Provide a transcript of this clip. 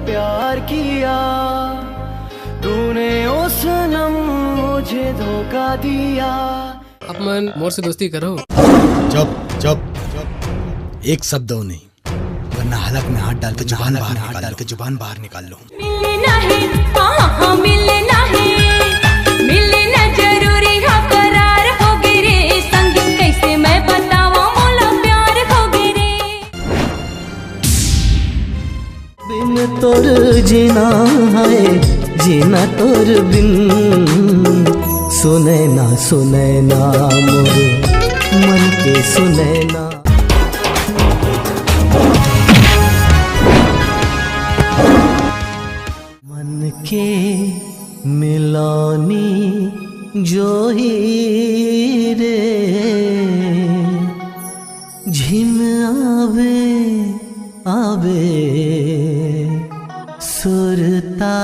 प्यार किया, तूने ओ सनम मुझे धोखा दिया। अब मन मोर से दोस्ती करो। चुप चुप, एक शब्द हो नहीं, वरना हलक में हाथ डाल के जुबान बाहर निकाल लो। मिलना है, हाँ मिलना है, मिलना जरूरी है, करार हो गई रे संग, कैसे मैं बताऊं मोला प्यार हो गई रे। बिन तोर जीना है, जीना तोर बिन, सुने ना मोर मन के सुने ना। मन के मिलानी जो ही रे, झिम आवे सुरता